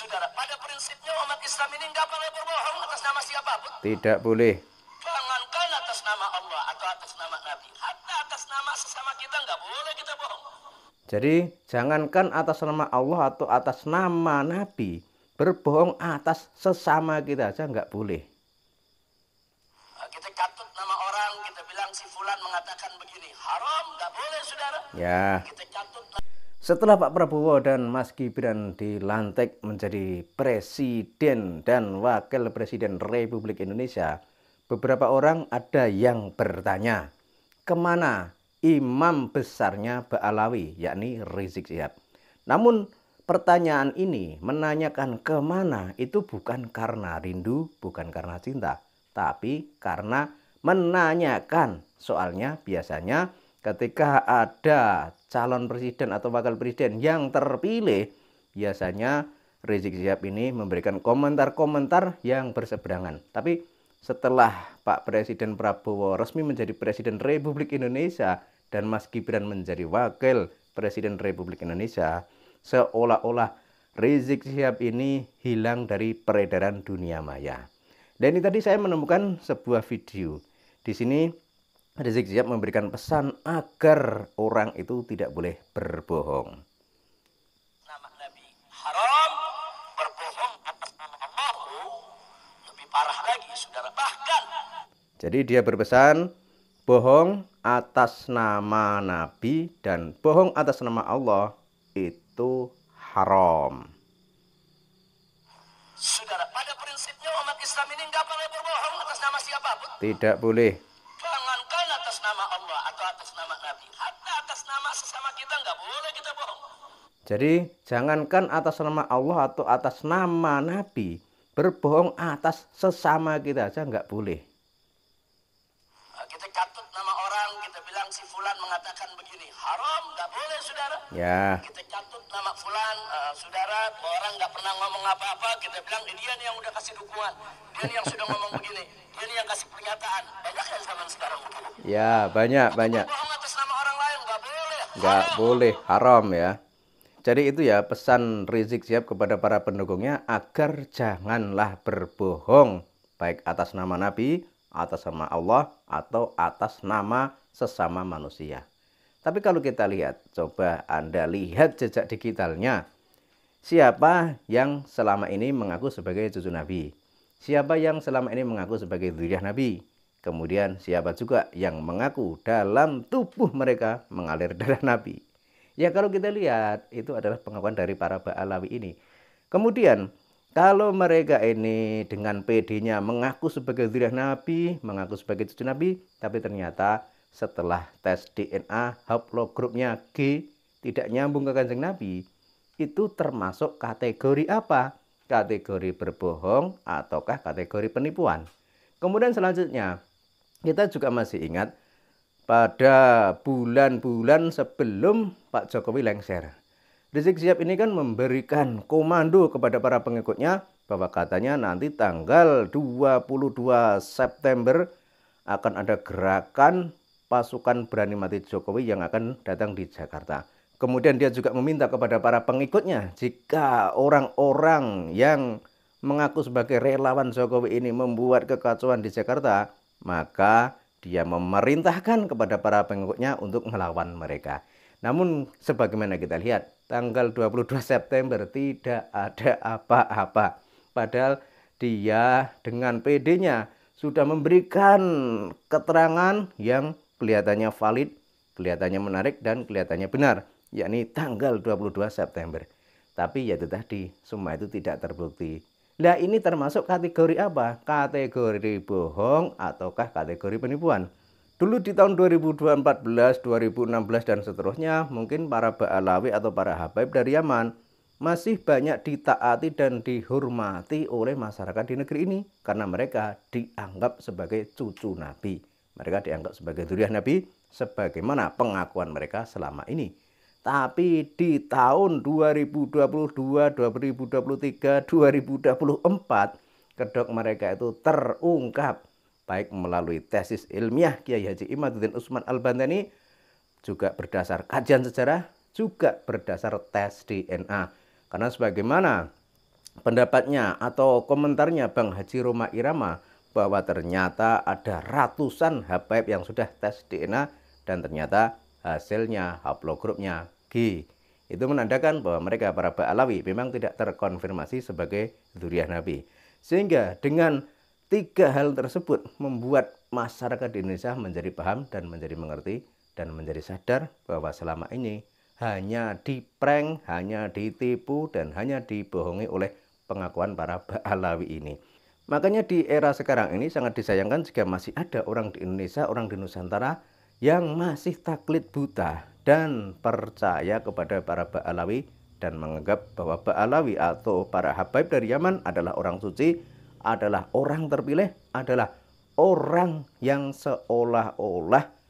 Saudara, pada prinsipnya umat Islam ini nggak boleh berbohong atas nama siapapun. Tidak boleh. Jangankan atas nama Allah atau atas nama Nabi, hatta atas nama sesama kita nggak boleh kita bohong. Jadi jangankan atas nama Allah atau atas nama Nabi, berbohong atas sesama kita aja nggak boleh. Kita katut nama orang, kita bilang si fulan mengatakan begini, haram, nggak boleh saudara. Ya. Kita katut. Setelah Pak Prabowo dan Mas Gibran dilantik menjadi Presiden dan Wakil Presiden Republik Indonesia, beberapa orang ada yang bertanya, kemana imam besarnya Ba'alawi, yakni Rizik Syihab. Namun pertanyaan ini menanyakan kemana itu bukan karena rindu, bukan karena cinta, tapi karena menanyakan. Soalnya biasanya ketika ada calon presiden atau wakil presiden yang terpilih, biasanya Rizik Syihab ini memberikan komentar-komentar yang berseberangan. Tapi setelah Pak Presiden Prabowo resmi menjadi Presiden Republik Indonesia dan Mas Gibran menjadi Wakil Presiden Republik Indonesia, seolah-olah Rizik Syihab ini hilang dari peredaran dunia maya. Dan ini tadi saya menemukan sebuah video. Di sini Rizik Syihab memberikan pesan agar orang itu tidak boleh berbohong. Nama Nabi haram, berbohong atas nama Allah lebih parah lagi, saudara. Bahkan jadi dia berpesan bohong atas nama Nabi dan bohong atas nama Allah itu haram. Saudara, pada prinsipnya umat Islam ini nggak boleh berbohong atas nama siapapun. Tidak boleh. Jangankan atas nama Allah atau atas nama Nabi, hatta atas nama sesama kita nggak boleh kita bohong. Jadi jangankan atas nama Allah atau atas nama Nabi, berbohong atas sesama kita aja nggak boleh. Kita katut nama orang, kita bilang si fulan mengatakan begini, haram, nggak boleh saudara. Ya. Kita katut nama fulan, saudara, orang nggak pernah ngomong apa-apa, kita bilang dia nih yang udah kasih dukungan, dia nih yang sudah ngomong begini, dia nih yang kasih pernyataan. Banyak kan zaman sekarang begitu. Ya, banyak. Bohong atas nama orang lain nggak boleh. Nggak boleh, haram ya. Jadi itu ya pesan Rizik Syihab kepada para pendukungnya agar janganlah berbohong baik atas nama Nabi, atas nama Allah, atau atas nama sesama manusia. Tapi kalau kita lihat, coba Anda lihat jejak digitalnya. Siapa yang selama ini mengaku sebagai cucu Nabi? Siapa yang selama ini mengaku sebagai dzurriyyah Nabi? Kemudian siapa juga yang mengaku dalam tubuh mereka mengalir darah Nabi? Ya kalau kita lihat itu adalah pengakuan dari para Ba'alawi ini. Kemudian kalau mereka ini dengan PD-nya mengaku sebagai dzurriyyah Nabi, mengaku sebagai cucu Nabi, tapi ternyata setelah tes DNA haplogrupnya G tidak nyambung ke Kanjeng Nabi, itu termasuk kategori apa? Kategori berbohong ataukah kategori penipuan? Kemudian selanjutnya kita juga masih ingat pada bulan-bulan sebelum Pak Jokowi lengser, Rizik Syihab ini kan memberikan komando kepada para pengikutnya bahwa katanya nanti tanggal 22 September akan ada gerakan pasukan berani mati Jokowi yang akan datang di Jakarta. Kemudian dia juga meminta kepada para pengikutnya, jika orang-orang yang mengaku sebagai relawan Jokowi ini membuat kekacauan di Jakarta, maka dia memerintahkan kepada para pengikutnya untuk melawan mereka. Namun sebagaimana kita lihat, tanggal 22 September tidak ada apa-apa. Padahal dia dengan PD-nya sudah memberikan keterangan yang kelihatannya valid, kelihatannya menarik, dan kelihatannya benar, yakni tanggal 22 September. Tapi ya itu tadi, semua itu tidak terbukti. Nah ini termasuk kategori apa? Kategori bohong ataukah kategori penipuan? Dulu di tahun 2014, 2016 dan seterusnya, mungkin para Ba'alawi atau para habaib dari Yaman masih banyak ditaati dan dihormati oleh masyarakat di negeri ini karena mereka dianggap sebagai cucu Nabi. Mereka dianggap sebagai dzurriyyah Nabi sebagaimana pengakuan mereka selama ini. Tapi di tahun 2022, 2023, 2024, kedok mereka itu terungkap baik melalui tesis ilmiah Kiai Haji Imaduddin Utsman Al-Bantani, juga berdasar kajian sejarah, juga berdasar tes DNA. Karena sebagaimana pendapatnya atau komentarnya Bang Haji Roma Irama bahwa ternyata ada ratusan habaib yang sudah tes DNA dan ternyata hasilnya haplogrupnya G. Itu menandakan bahwa mereka para Ba'alawi memang tidak terkonfirmasi sebagai dzurriyyah Nabi. Sehingga dengan 3 hal tersebut membuat masyarakat di Indonesia menjadi paham dan menjadi mengerti dan menjadi sadar bahwa selama ini hanya diprank, hanya ditipu, dan hanya dibohongi oleh pengakuan para Ba'alawi ini. Makanya di era sekarang ini sangat disayangkan jika masih ada orang di Indonesia, orang di Nusantara yang masih taklid buta dan percaya kepada para Ba'alawi dan menganggap bahwa Ba'alawi atau para habaib dari Yaman adalah orang suci, adalah orang terpilih, adalah orang yang seolah-olah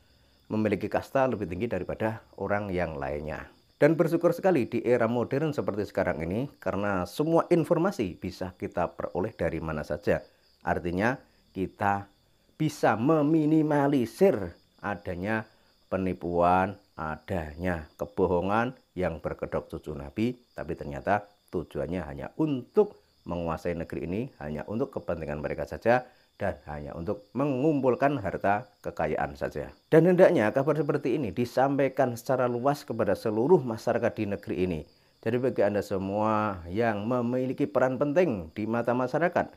memiliki kasta lebih tinggi daripada orang yang lainnya. Dan bersyukur sekali di era modern seperti sekarang ini karena semua informasi bisa kita peroleh dari mana saja. Artinya kita bisa meminimalisir adanya penipuan, adanya kebohongan yang berkedok cucu Nabi, tapi ternyata tujuannya hanya untuk menguasai negeri ini, hanya untuk kepentingan mereka saja, dan hanya untuk mengumpulkan harta kekayaan saja. Dan hendaknya kabar seperti ini disampaikan secara luas kepada seluruh masyarakat di negeri ini. Jadi bagi Anda semua yang memiliki peran penting di mata masyarakat,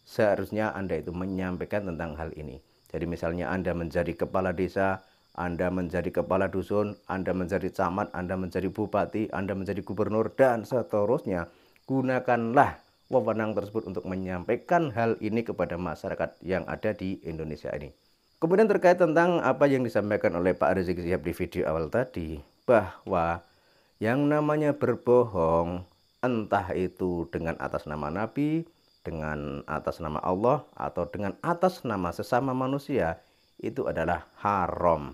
seharusnya Anda itu menyampaikan tentang hal ini. Jadi misalnya Anda menjadi kepala desa, Anda menjadi kepala dusun, Anda menjadi camat, Anda menjadi bupati, Anda menjadi gubernur, dan seterusnya. Gunakanlah wewenang tersebut untuk menyampaikan hal ini kepada masyarakat yang ada di Indonesia ini. Kemudian terkait tentang apa yang disampaikan oleh Pak Rizik Syihab di video awal tadi, bahwa yang namanya berbohong, entah itu dengan atas nama Nabi, dengan atas nama Allah, atau dengan atas nama sesama manusia, itu adalah haram.